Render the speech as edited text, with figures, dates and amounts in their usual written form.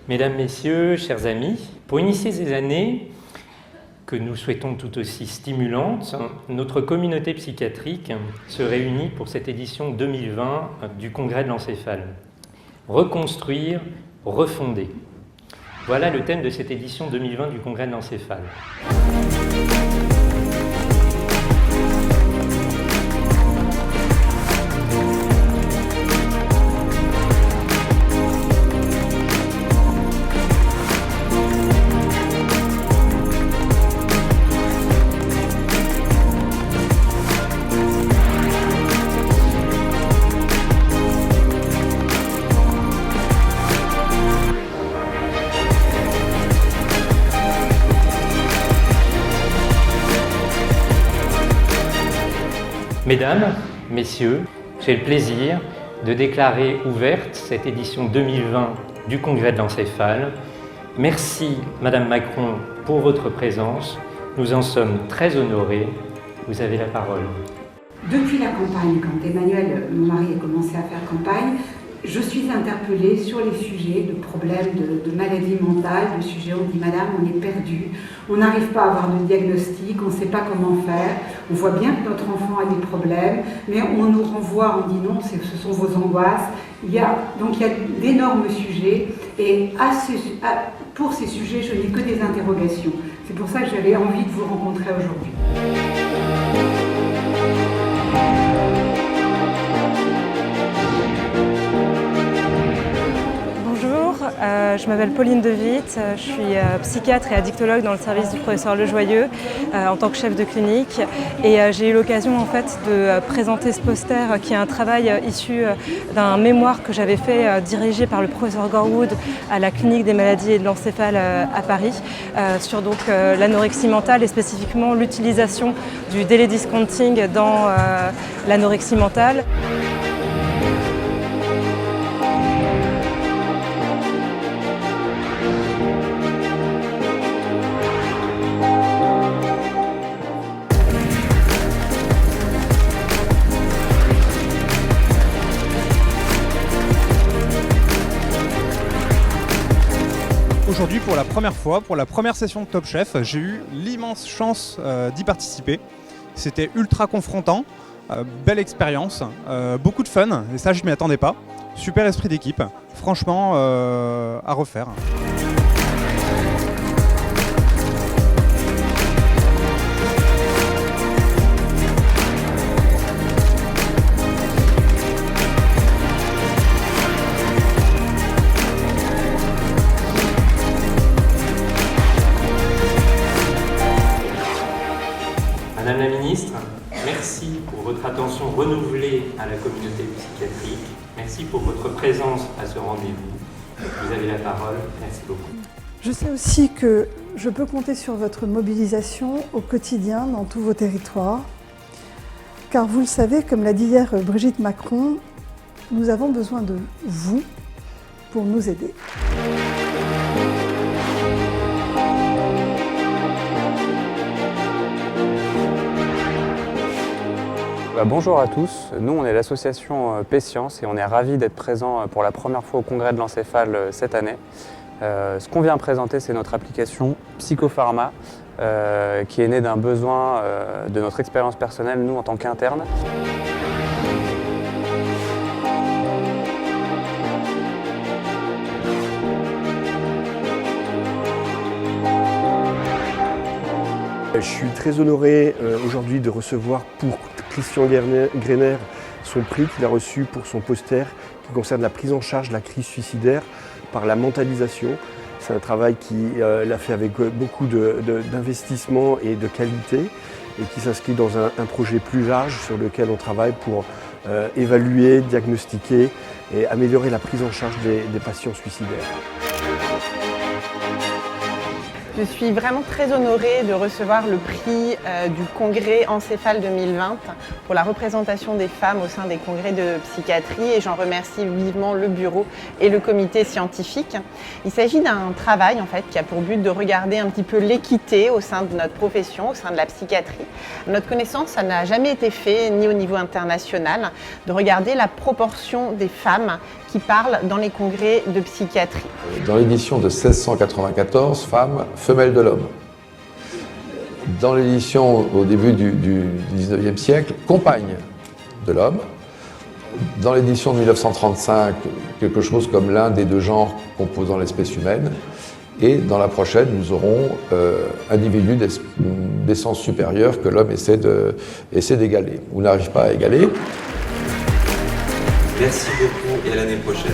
Mesdames, Messieurs, chers amis, pour initier ces années que nous souhaitons tout aussi stimulantes, notre communauté psychiatrique se réunit pour cette édition 2020 du Congrès de l'encéphale. Reconstruire, refonder. Voilà le thème de cette édition 2020 du Congrès de l'encéphale. Mesdames, Messieurs, j'ai le plaisir de déclarer ouverte cette édition 2020 du Congrès de l'encéphale. Merci Madame Macron pour votre présence. Nous en sommes très honorés. Vous avez la parole. Depuis la campagne, quand Emmanuel, mon mari, a commencé à faire campagne, je suis interpellée sur les sujets de problèmes de maladies mentales, de sujets où on dit « Madame, on est perdu, on n'arrive pas à avoir de diagnostic, on ne sait pas comment faire, on voit bien que notre enfant a des problèmes, mais on nous renvoie, on dit non, ce sont vos angoisses ». Donc il y a d'énormes sujets et pour ces sujets, je n'ai que des interrogations. C'est pour ça que j'avais envie de vous rencontrer aujourd'hui. Je m'appelle Pauline De Witt, je suis psychiatre et addictologue dans le service du professeur Lejoyeux en tant que chef de clinique et j'ai eu l'occasion en fait de présenter ce poster qui est un travail issu d'un mémoire que j'avais fait dirigé par le professeur Gorwood à la clinique des maladies et de l'encéphale à Paris sur donc l'anorexie mentale et spécifiquement l'utilisation du daily discounting dans l'anorexie mentale. Aujourd'hui, pour la première fois, pour la première session de Top Chef, j'ai eu l'immense chance d'y participer. C'était ultra confrontant, belle expérience, beaucoup de fun, et ça je m'y attendais pas. Super esprit d'équipe, franchement à refaire. Madame la Ministre, merci pour votre attention renouvelée à la communauté psychiatrique. Merci pour votre présence à ce rendez-vous. Vous avez la parole. Merci beaucoup. Je sais aussi que je peux compter sur votre mobilisation au quotidien dans tous vos territoires. Car vous le savez, comme l'a dit hier Brigitte Macron, nous avons besoin de vous pour nous aider. Bonjour à tous, nous on est l'association PScience et on est ravis d'être présents pour la première fois au Congrès de l'encéphale cette année. Ce qu'on vient présenter, c'est notre application Psychopharma qui est née d'un besoin de notre expérience personnelle, nous en tant qu'internes. Je suis très honoré aujourd'hui de recevoir pour Christian Greiner son prix qu'il a reçu pour son poster qui concerne la prise en charge de la crise suicidaire par la mentalisation. C'est un travail qu'il a fait avec beaucoup d'investissement et de qualité et qui s'inscrit dans un projet plus large sur lequel on travaille pour évaluer, diagnostiquer et améliorer la prise en charge des patients suicidaires. Je suis vraiment très honorée de recevoir le prix du congrès Encéphale 2020 pour la représentation des femmes au sein des congrès de psychiatrie et j'en remercie vivement le bureau et le comité scientifique. Il s'agit d'un travail en fait qui a pour but de regarder un petit peu l'équité au sein de notre profession, au sein de la psychiatrie. À notre connaissance, ça n'a jamais été fait ni au niveau international, de regarder la proportion des femmes qui parlent dans les congrès de psychiatrie. Dans l'édition de 1694, femmes, femelles de l'homme. Dans l'édition au début du 19e siècle, compagnes de l'homme. Dans l'édition de 1935, quelque chose comme l'un des deux genres composant l'espèce humaine. Et dans la prochaine, nous aurons individus d'essence supérieure que l'homme essaie d'égaler, ou n'arrive pas à égaler. Merci beaucoup et à l'année prochaine.